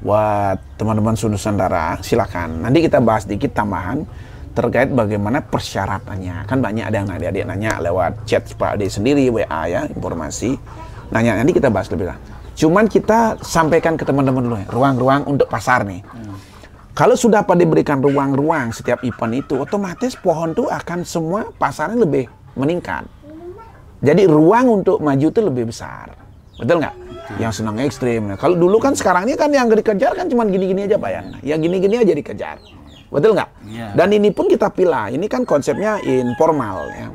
buat teman-teman Nusantara, silakan. Nanti kita bahas dikit tambahan terkait bagaimana persyaratannya. Kan banyak ada yang adik-adik nanya lewat chat Pak Ade sendiri, WA ya, informasi. Nanya, nanti kita bahas lebih lanjut. Cuman kita sampaikan ke teman-teman dulu ya, ruang-ruang untuk pasar nih. Kalau sudah pada diberikan ruang-ruang setiap event itu, otomatis pohon tuh akan semua pasarnya lebih meningkat. Jadi ruang untuk maju itu lebih besar. Betul nggak? Yang senang ekstrim. Nah, kalau dulu kan sekarang ini kan yang dikejar kan cuma gini-gini aja Pak ya. Yang gini-gini aja dikejar. Betul nggak? Yeah. Dan ini pun kita pilih. Ini kan konsepnya informal ya.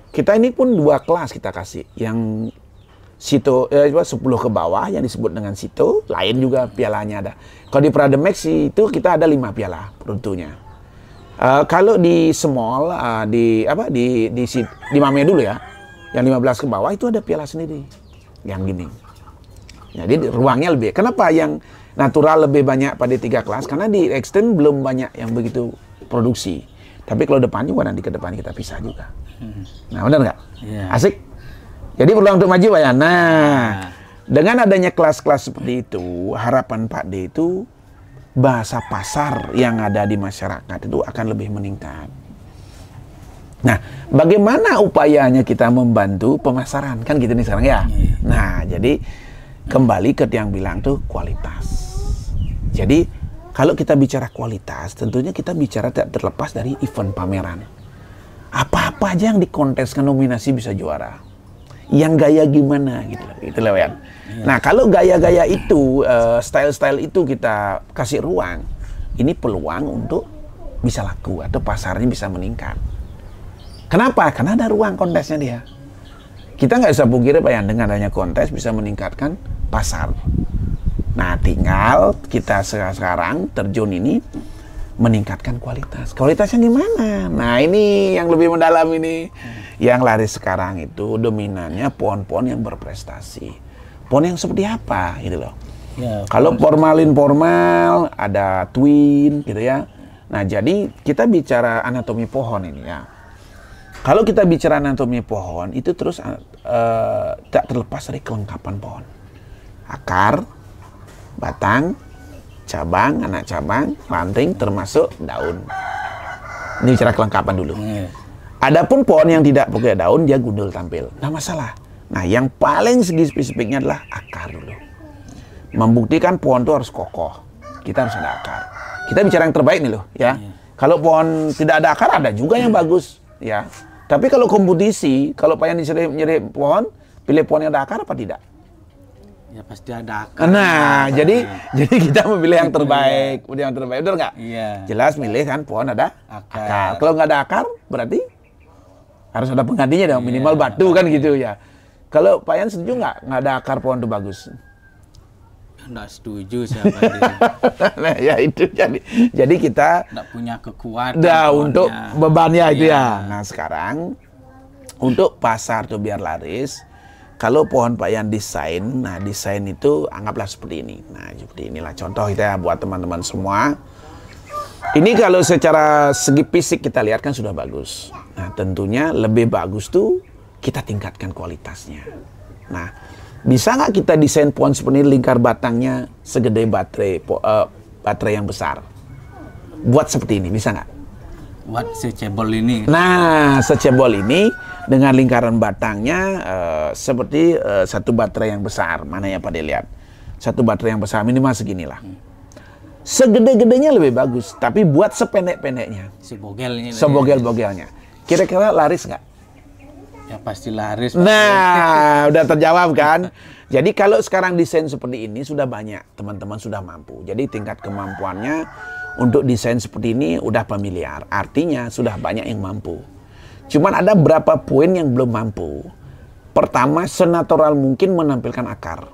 Kita ini pun 2 kelas kita kasih. Yang situ 10 ke bawah yang disebut dengan situ. Lain juga pialanya ada. Kalau di Prademex itu kita ada 5 piala peruntunya. Kalau di small di Mame dulu ya. Yang 15 ke bawah itu ada piala sendiri. Yang gini. Jadi ruangnya lebih. Kenapa yang natural lebih banyak pada 3 kelas? Karena di extend belum banyak yang begitu produksi. Tapi kalau depan juga nanti ke depan kita pisah juga. Nah, benar nggak? Yeah. Asik. Jadi peluang untuk maju Pak ya. Nah, dengan adanya kelas-kelas seperti itu, harapan Pak D itu bahasa pasar yang ada di masyarakat itu akan lebih meningkat. Nah, bagaimana upayanya kita membantu pemasaran? Kan gitu nih sekarang ya. Nah, jadi kembali ke yang bilang tuh kualitas. Jadi kalau kita bicara kualitas, tentunya kita bicara tidak terlepas dari event pameran. Apa-apa aja yang dikonteskan nominasi bisa juara. Yang gaya gimana gitu loh ya. Nah kalau gaya-gaya itu, style-style itu kita kasih ruang, ini peluang untuk bisa laku atau pasarnya bisa meningkat. Kenapa? Karena ada ruang kontesnya dia. Kita nggak bisa pungkiri Pak ya, dengan adanya kontes bisa meningkatkan pasar. Nah, tinggal kita sekarang terjun ini meningkatkan kualitas. Kualitasnya gimana? Nah, ini yang lebih mendalam ini. Yang laris sekarang itu dominannya pohon-pohon yang berprestasi. Pohon yang seperti apa gitu loh. Ya, kalau formal, ada twin gitu ya. Nah, jadi kita bicara anatomi pohon ini ya. Kalau kita bicara anatomi pohon, itu terus tak terlepas dari kelengkapan pohon. Akar, batang, cabang, anak cabang, ranting, termasuk daun. Ini bicara kelengkapan dulu. Adapun pohon yang tidak pakai daun, dia gundul tampil. Nah, masalah. Nah, yang paling segi spesifiknya adalah akar dulu. Membuktikan pohon itu harus kokoh. Kita harus ada akar. Kita bicara yang terbaik nih loh, ya. Kalau pohon tidak ada akar, ada juga yang bagus, ya. Tapi kalau kompetisi, kalau pengen nyari pohon, pilih pohon yang ada akar apa tidak? Ya pasti ada akar. Nah, jadi kita memilih yang terbaik. Udah yang terbaik, betul nggak? Iya. Jelas milih kan pohon ada akar. Kalau nggak ada akar, berarti harus ada penggantinya dong, minimal batu kan gitu ya. Kalau Pak Yan setuju nggak ada akar pohon itu bagus? Nggak setuju siapa dia. Nah, ya itu jadi kita nggak punya kekuatan untuk bebannya itu ya. Nah, sekarang untuk pasar tuh biar laris, kalau pohon Pak Yan desain, nah desain itu anggaplah seperti ini. Nah, seperti inilah contoh kita buat teman-teman semua. Ini kalau secara segi fisik kita lihat kan sudah bagus. Nah, tentunya lebih bagus tuh kita tingkatkan kualitasnya. Nah, bisa nggak kita desain pohon seperti ini, lingkar batangnya segede baterai yang besar? Buat seperti ini, bisa nggak? Buat secebol ini. Nah, secebol ini dengan lingkaran batangnya seperti satu baterai yang besar. Mana ya Pak dilihat? Satu baterai yang besar, minimal seginilah. Segede-gedenya lebih bagus, tapi buat sependek-pendeknya. Sebogel-bogelnya. Kira-kira laris nggak? Ya pasti laris. Nah, udah terjawab kan? Jadi kalau sekarang desain seperti ini sudah banyak, teman-teman sudah mampu. Jadi tingkat kemampuannya untuk desain seperti ini udah familiar. Artinya sudah banyak yang mampu. Cuman ada berapa poin yang belum mampu. Pertama, senatural mungkin menampilkan akar.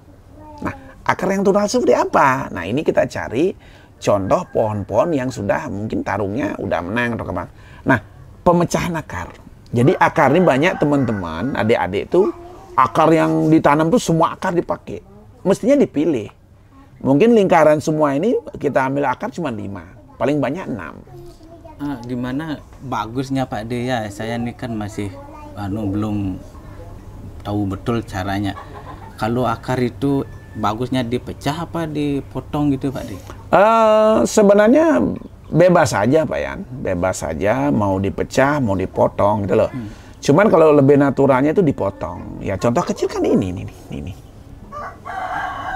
Nah, akar yang natural seperti apa? Nah, ini kita cari contoh pohon-pohon yang sudah mungkin tarungnya udah menang atau kemana. Nah, pemecahan akar. Jadi akar ini banyak teman-teman, adik-adik tuh akar yang ditanam tuh semua akar dipakai. Mestinya dipilih. Mungkin lingkaran semua ini kita ambil akar cuma 5, paling banyak 6. Gimana bagusnya Pak D ya? Saya ini kan masih belum tahu betul caranya. Kalau akar itu bagusnya dipecah apa dipotong gitu Pak De? Sebenarnya bebas saja Pak Yan, bebas saja mau dipecah, mau dipotong gitu loh. Cuman kalau lebih naturalnya itu dipotong. Ya contoh kecil kan ini.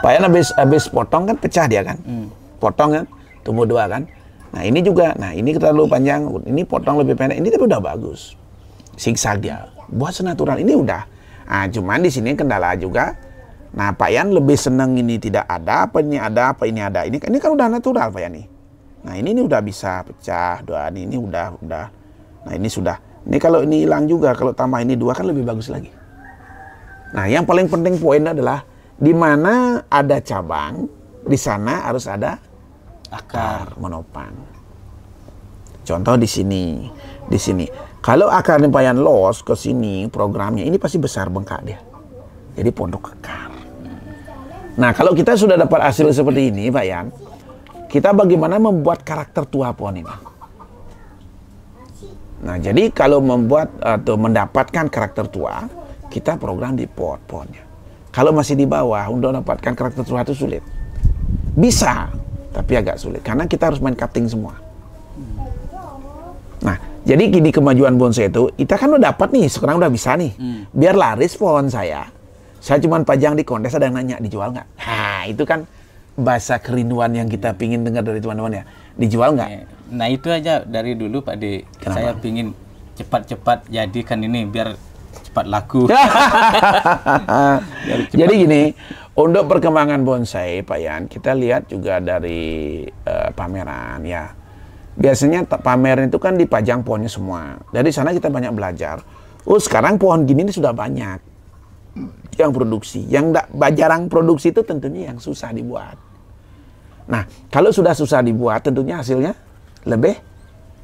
Pak Yan habis potong kan pecah dia kan, potong kan, tumbuh 2 kan. Nah ini juga, nah ini terlalu panjang, ini potong lebih pendek, ini tapi udah bagus, zigzag dia, buat senatural ini udah. Nah cuman di sini kendala juga. Nah Pak Yan lebih seneng ini tidak ada, apa ini ada, apa ini ada. Ini kan udah natural Pak Yan nih. Nah ini udah bisa pecah, ini udah. Nah ini sudah. Ini kalau ini hilang juga, kalau tambah ini 2 kan lebih bagus lagi. Nah yang paling penting poin adalah di mana ada cabang, di sana harus ada akar menopang. Contoh di sini. Kalau akarnya Pak Yan los ke sini programnya, ini pasti besar bengkak dia. Jadi pondok akar. Nah kalau kita sudah dapat hasil seperti ini Pak Yan, kita bagaimana membuat karakter tua pohon ini. Nah jadi kalau membuat atau mendapatkan karakter tua, kita program di pohonnya. Kalau masih di bawah untuk mendapatkan karakter tua itu sulit. Bisa, tapi agak sulit karena kita harus main cutting semua. Nah, jadi di kemajuan bonsai itu, kita kan udah dapat nih, sekarang udah bisa nih. Biar laris pohon saya cuma pajang di kontes, ada yang nanya, dijual nggak? Nah, itu kan bahasa kerinduan yang kita pingin dengar dari teman-teman ya. Dijual nggak? Nah, itu aja dari dulu Pak De. Kenapa? Saya pingin cepat-cepat jadikan ini, biar cepat laku. Jadi gini, untuk perkembangan bonsai, Pak Yan, kita lihat juga dari pameran ya. Biasanya pameran itu kan dipajang pohonnya semua. Dari sana kita banyak belajar. Oh sekarang pohon gini ini sudah banyak yang produksi. Yang jarang produksi itu tentunya yang susah dibuat. Nah kalau sudah susah dibuat tentunya hasilnya lebih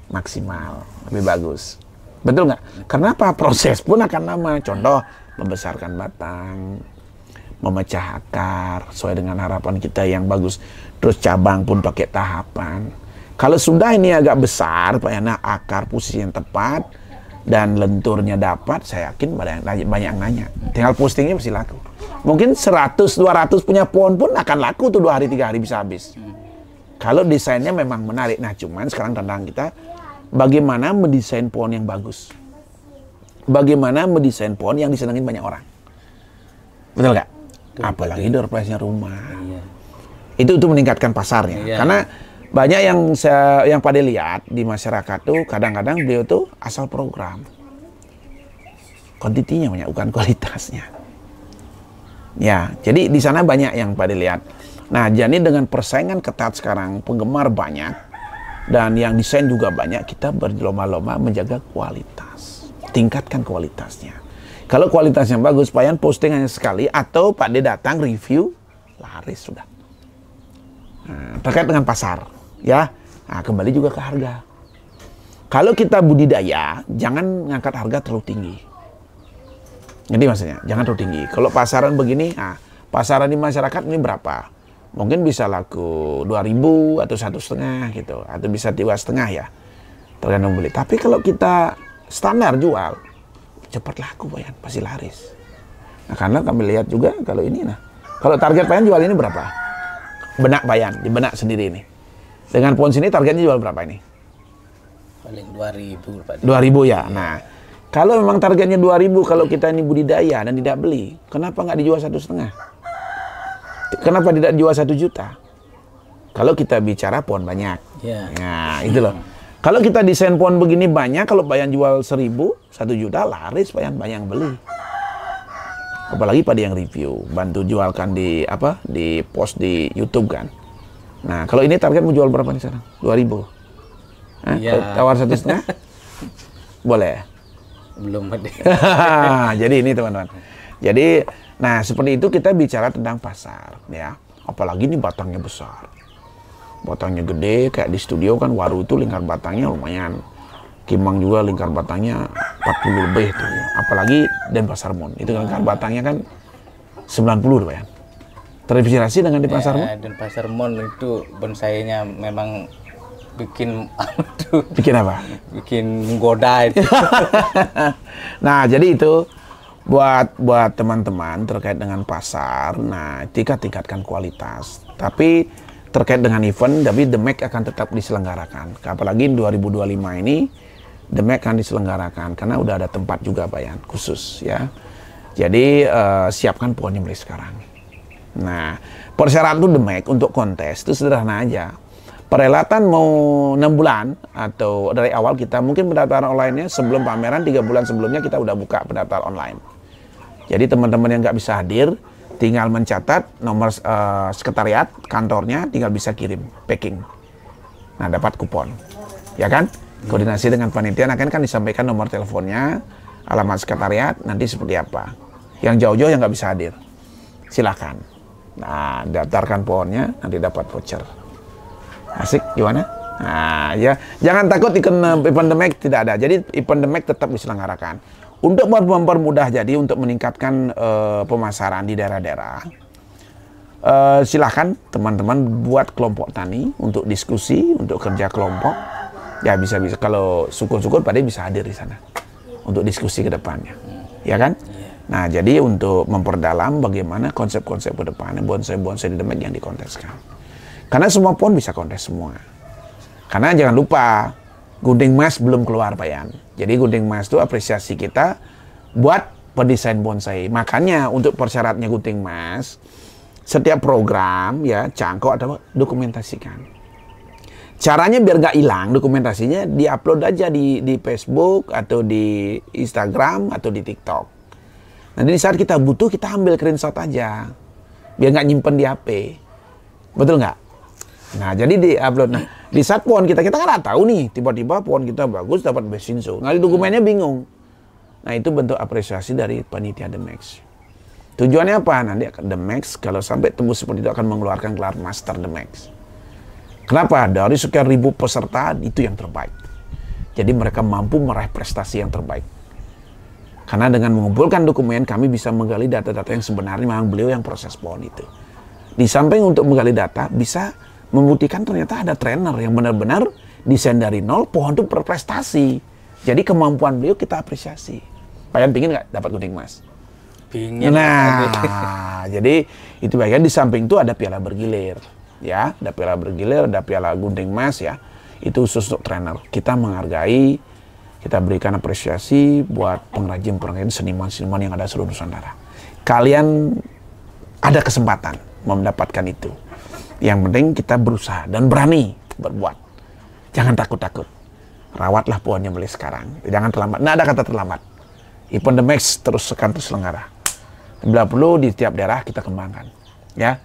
maksimal, lebih bagus. Betul nggak? Kenapa? Proses pun akan lama. Contoh membesarkan batang, memecah akar sesuai dengan harapan kita yang bagus. Terus cabang pun pakai tahapan. Kalau sudah ini agak besar, Pak Yana, akar posisi yang tepat dan lenturnya dapat, saya yakin banyak yang nanya. Tinggal postingnya pasti laku. Mungkin 100-200 punya pohon pun akan laku tuh 2 hari 3 hari bisa habis. Kalau desainnya memang menarik. Nah, cuman sekarang tantangan kita bagaimana mendesain pohon yang bagus. Bagaimana mendesain pohon yang disenangin banyak orang. Betul nggak? Apalagi door price-nya rumah. Iya. Itu meningkatkan pasarnya. Iya. Karena banyak yang pada lihat di masyarakat tuh kadang-kadang beliau tuh asal program. Kuantitinya banyak, bukan kualitasnya. Ya, jadi di sana banyak yang pada lihat. Nah, jadi dengan persaingan ketat sekarang, penggemar banyak, dan yang desain juga banyak, kita berlomba-lomba menjaga kualitas. Tingkatkan kualitasnya. Kalau kualitasnya bagus, Pak Yan posting hanya sekali, atau Pak D datang review, laris sudah. Nah, terkait dengan pasar, ya. Nah, kembali juga ke harga. Kalau kita budidaya, jangan ngangkat harga terlalu tinggi. Jadi maksudnya, jangan terlalu tinggi. Kalau pasaran begini, nah, pasaran di masyarakat ini berapa? Mungkin bisa laku 2.000 atau 1,5 gitu, atau bisa 2,5 ya, tergantung beli. Tapi kalau kita standar jual, cepat laku Pak Yan, pasti laris. Nah karena kami lihat juga kalau ini, nah kalau target Pak Yan jual ini berapa? Benak Pak Yan, di benak sendiri ini. Dengan pohon sini targetnya jual berapa ini? Paling 2.000 Pak De. 2.000 ya. Nah kalau memang targetnya 2.000, kalau kita ini budidaya dan tidak beli, kenapa nggak dijual 1,5? Kenapa tidak dijual 1 juta? Kalau kita bicara pohon banyak. Yeah. Nah, itu loh. Kalau kita desain pohon begini banyak, kalau Pak Yan jual 1.000, 1 juta laris, Pak Yan banyak yang beli. Apalagi pada yang review, bantu jualkan di di post di YouTube kan. Nah, kalau ini target mau jual berapa nih sekarang? 2.000. Yeah. Tawar 1,5? Boleh. Belum Pak De. Jadi ini teman-teman. Jadi nah, seperti itu kita bicara tentang pasar, ya. Apalagi ini batangnya besar. Batangnya gede, kayak di studio kan Waru itu lingkar batangnya lumayan. Kimang juga lingkar batangnya 40 lebih tuh. Apalagi Denpasar Mon, itu lingkar batangnya kan 90 tuh ya. Terinspirasi dengan Denpasar Mon? Denpasar Mon itu bonsainya memang bikin Bikin apa? bikin menggoda itu. Nah, jadi itu buat teman-teman terkait dengan pasar, nah tingkatkan kualitas. Tapi terkait dengan event, tapi The Mac akan tetap diselenggarakan. Apalagi 2025 ini The Mac akan diselenggarakan karena udah ada tempat juga Bayan khusus ya. Jadi siapkan pohonnya mulai sekarang. Nah, persyaratan The Mac untuk kontes itu sederhana aja. Perhelatan mau 6 bulan atau dari awal kita mungkin pendaftaran online-nya sebelum pameran 3 bulan sebelumnya kita udah buka pendaftaran online. Jadi teman-teman yang nggak bisa hadir tinggal mencatat nomor sekretariat kantornya, tinggal bisa kirim packing. Nah, dapat kupon. Ya kan? Koordinasi dengan panitia kan disampaikan nomor teleponnya, alamat sekretariat, nanti seperti apa. Yang jauh-jauh yang nggak bisa hadir, silakan. Nah, daftarkan pohonnya, nanti dapat voucher. Asik, gimana? Nah, ya jangan takut event The Mac tidak ada. Jadi event The Mac tetap diselenggarakan. Untuk mempermudah jadi untuk meningkatkan pemasaran di daerah-daerah, silahkan teman-teman buat kelompok tani untuk diskusi, untuk kerja kelompok. Ya bisa kalau syukur-syukur pada bisa hadir di sana untuk diskusi ke depannya, ya kan? Nah, jadi untuk memperdalam bagaimana konsep-konsep ke depannya bonsai-bonsai di The Mac yang dikonteskan. Karena semua pohon bisa kontes semua. Karena jangan lupa gunting emas belum keluar Bayan. Jadi gunting emas itu apresiasi kita buat pendesain bonsai. Makanya untuk persyaratnya gunting emas, setiap program ya cangkok atau dokumentasikan. Caranya biar nggak hilang dokumentasinya, diupload aja di Facebook atau di Instagram atau di TikTok. Nanti di saat kita butuh kita ambil screenshot aja, biar nggak nyimpen di HP. Betul nggak? Nah, jadi di-upload. Nah, di saat pohon kita kan nggak tahu nih, tiba-tiba pohon kita bagus dapat Best in Show. Nah, di dokumennya bingung. Nah, itu bentuk apresiasi dari panitia The Max. Tujuannya apa? Nanti The Max kalau sampai tembus seperti itu akan mengeluarkan gelar Master The Max. Kenapa? Dari sekian ribu peserta itu yang terbaik. Jadi mereka mampu meraih prestasi yang terbaik. Karena dengan mengumpulkan dokumen, kami bisa menggali data-data yang sebenarnya memang beliau yang proses pohon itu. Di samping untuk menggali data, bisa membuktikan ternyata ada trainer yang benar-benar desain dari nol, pohon itu berprestasi. Jadi kemampuan beliau kita apresiasi. Kalian pingin nggak dapat gunting emas? Pingin. Nah, jadi itu bagian di samping itu ada piala bergilir, ya, ada piala bergilir, ada piala gunting emas ya. Itu khusus untuk trainer. Kita menghargai, kita berikan apresiasi buat pengrajin-pengrajin seniman-seniman yang ada seluruh Nusantara. Kalian ada kesempatan mendapatkan itu. Yang penting kita berusaha dan berani berbuat. Jangan takut-takut. Rawatlah pohonnya mulai sekarang. Jangan terlambat. Nggak ada kata terlambat. Event The Max terus terselenggara. Bila perlu di setiap daerah kita kembangkan. Ya,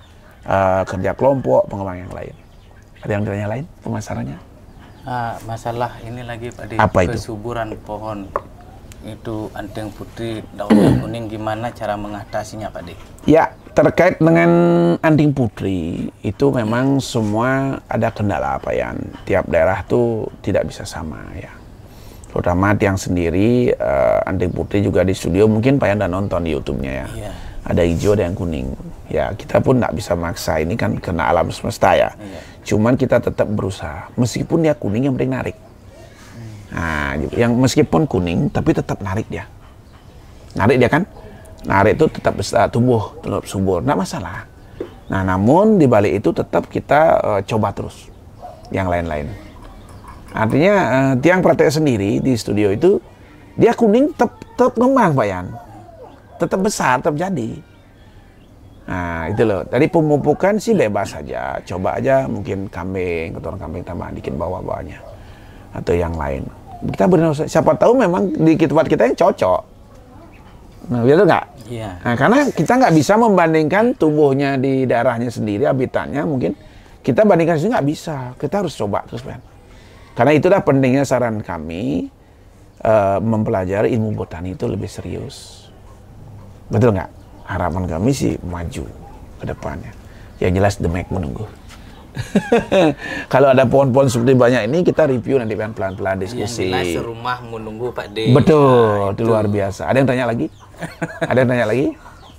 kerja kelompok, pengembang yang lain. Ada yang ditanya lain pemasarannya? Masalah ini lagi Pak Di. Apa itu? Kesuburan pohon. Itu anting putih, daun kuning, gimana cara mengatasinya Pak Di? Ya, terkait dengan anting putri itu memang semua ada kendala Bayan. Tiap daerah tuh tidak bisa sama ya. Terutama tiang sendiri anting putri juga di studio mungkin Bayan udah nonton di YouTube-nya ya. Iya. Ada hijau, ada yang kuning. Ya, kita pun nggak bisa maksa, ini kan kena alam semesta ya. Iya. Cuman kita tetap berusaha. Meskipun dia kuning yang penting narik. Nah, yang meskipun kuning tapi tetap narik dia. Narik dia kan? Narik itu tetap tumbuh, tetap subur, nggak masalah. Nah, namun di balik itu tetap kita coba terus yang lain-lain. Artinya tiang praktek sendiri di studio itu dia kuning tetap ngembang Bayan. Tetap besar, tetap jadi. Nah, itu loh. Dari pemupukan sih bebas saja. Coba aja mungkin kambing, kotoran kambing tambah dikit bawah-bawahnya. Atau yang lain. Kita beri siapa tahu memang di tempat kita yang cocok. Nah, betul nggak? Iya. Nah, karena kita nggak bisa membandingkan tubuhnya di daerahnya sendiri, habitatnya mungkin kita bandingkan sini nggak bisa. Kita harus coba terus, Ben. Karena itulah pentingnya saran kami mempelajari ilmu botani itu lebih serius. Betul nggak? Harapan kami sih maju ke depannya. Yang jelas The Mac menunggu. Kalau ada pohon-pohon seperti banyak ini kita review nanti kan pelan-pelan diskusi. Yang jelas serumah menunggu Pak D. Betul, itu luar biasa. Ada yang tanya lagi? Ada yang tanya lagi?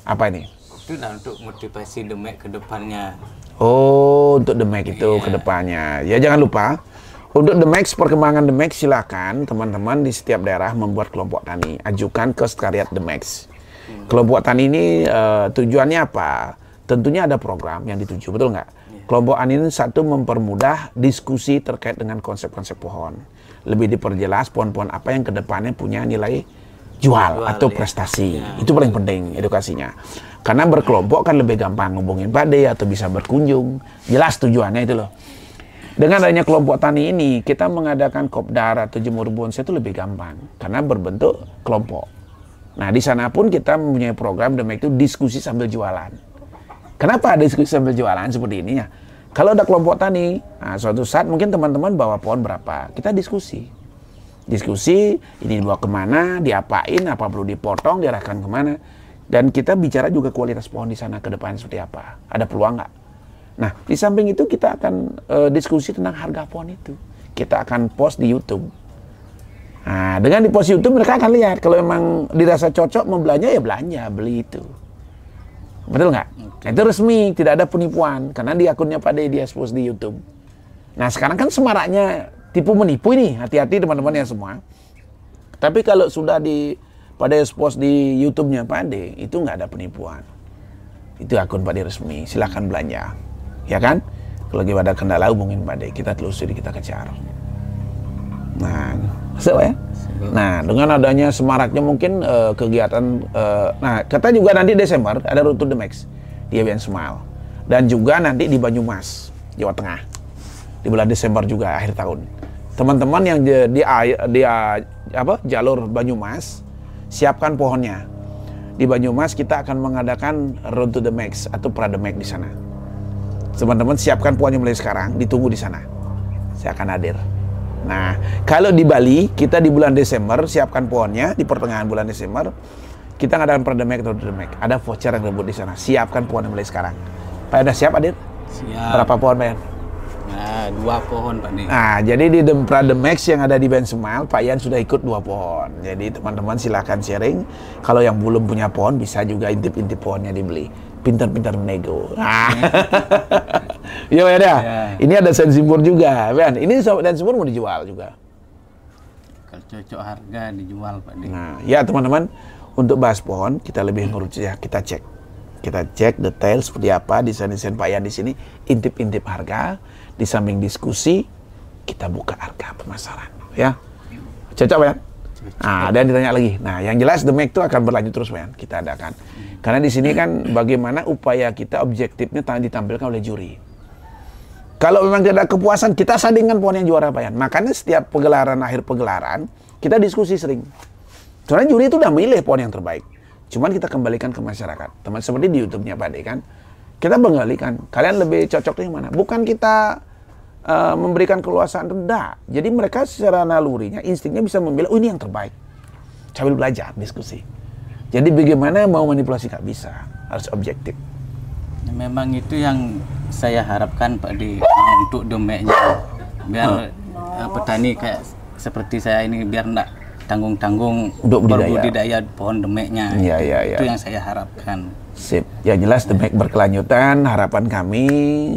Apa ini? Itu untuk motivasi The Mac ke depannya. Oh, untuk The Mac itu ke depannya. Ya jangan lupa, untuk The Max, perkembangan The Max silakan teman-teman di setiap daerah membuat kelompok tani. Ajukan ke sekretariat The Max. Kelompok tani ini tujuannya apa? Tentunya ada program yang dituju, betul nggak? Kelompok tani ini satu mempermudah diskusi terkait dengan konsep-konsep pohon. Lebih diperjelas pohon-pohon apa yang kedepannya punya nilai jual atau prestasi. Itu paling penting edukasinya. Karena berkelompok kan lebih gampang ngubungin Pak De atau bisa berkunjung. Jelas tujuannya itu loh. Dengan adanya kelompok tani ini, kita mengadakan kopdar atau jemur bonsai itu lebih gampang. Karena berbentuk kelompok. Nah, di sana pun kita mempunyai program demikian itu diskusi sambil jualan. Kenapa diskusi sambil jualan seperti ini ya? Kalau ada kelompok tani, nah, suatu saat mungkin teman-teman bawa pohon berapa, kita diskusi. Diskusi, ini dibawa kemana, diapain, apa perlu dipotong, diarahkan kemana. Dan kita bicara juga kualitas pohon di sana ke depan seperti apa. Ada peluang nggak? Nah, di samping itu kita akan diskusi tentang harga pohon itu. Kita akan post di YouTube. Nah, dengan di post YouTube mereka akan lihat. Kalau memang dirasa cocok mau belanja, ya belanja, beli itu. Betul nggak? Nah, itu resmi, tidak ada penipuan. Karena di akunnya Pak De dia post di YouTube. Nah, sekarang kan semaraknya tipu menipu ini. Hati-hati teman-teman ya semua. Tapi kalau sudah pada post di YouTube-nya Pak De, itu nggak ada penipuan. Itu akun Pak De resmi, silahkan belanja. Ya kan? Kalau lagi ada kendala hubungin Pak De, kita telusuri, kita kejar. Nah, so ya. Nah, dengan adanya semaraknya mungkin kegiatan, nah kita juga nanti Desember ada Road to the Max di Avian Smile dan juga nanti di Banyumas, Jawa Tengah di bulan Desember juga akhir tahun. Teman-teman yang di jalur Banyumas siapkan pohonnya. Di Banyumas kita akan mengadakan Road to the Max atau Prademek di sana. Teman-teman siapkan pohonnya mulai sekarang, ditunggu di sana. Saya akan hadir. Nah, kalau di Bali, kita di bulan Desember siapkan pohonnya, di pertengahan bulan Desember, kita ngadakan Prademek atau Prademek. Ada voucher yang rebut di sana. Siapkan pohonnya mulai sekarang. Pak udah siap hadir? Siap. Berapa pohon, Pak Yan? Nah, 2 pohon, Pak De. Nah, jadi di Prademek yang ada di Ben Semal, Pak Yan sudah ikut 2 pohon. Jadi teman-teman silahkan sharing. Kalau yang belum punya pohon, bisa juga intip-intip pohonnya dibeli. Pintar-pintar menego. Iya, Pak ya. Ini ada sensimpur juga, Pak. Ini sensimpur mau dijual juga. Kalau cocok harga dijual, Pak De. Nah, ya teman-teman, untuk bahas pohon kita lebih ngerucut ya, kita cek detail seperti apa desain-desain Pak Yan di sini, intip-intip harga, di samping diskusi kita buka harga pemasaran, ya. Cocok, Pak Yan? Nah, dan ditanya lagi. Nah, yang jelas The Make itu akan berlanjut terus, Pak Yan. Kita adakan. Karena di sini kan bagaimana upaya kita objektifnya ditampilkan oleh juri. Kalau memang tidak ada kepuasan, kita sandingkan pohon yang juara, Pak Yan. Makanya setiap akhir pegelaran, kita diskusi sering. Soalnya juri itu udah milih pohon yang terbaik. Cuman kita kembalikan ke masyarakat. Teman seperti di YouTube-nya Pak De kan. Kita mengembalikan. Kalian lebih cocok yang mana? Bukan kita memberikan keluasan rendah. Jadi mereka secara nalurinya, instingnya bisa memilih, oh ini yang terbaik. Sambil belajar, diskusi. Jadi bagaimana mau manipulasi nggak bisa. Harus objektif. Memang itu yang saya harapkan Pak De untuk domeknya. Biar petani kayak seperti saya ini biar enggak tanggung-tanggung berbudidaya pohon demeknya. Iya. Itu yang saya harapkan. Sip. Yang jelas Demek berkelanjutan. Harapan kami,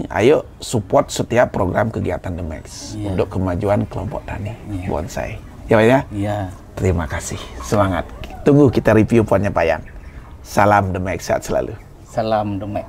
ayo support setiap program kegiatan Demek untuk kemajuan kelompok tani bonsai. Ya, Pak ya? Iya. Terima kasih. Semangat. Tunggu kita review pohonnya Pak Yan. Salam Demek, sehat selalu. Salam Demek.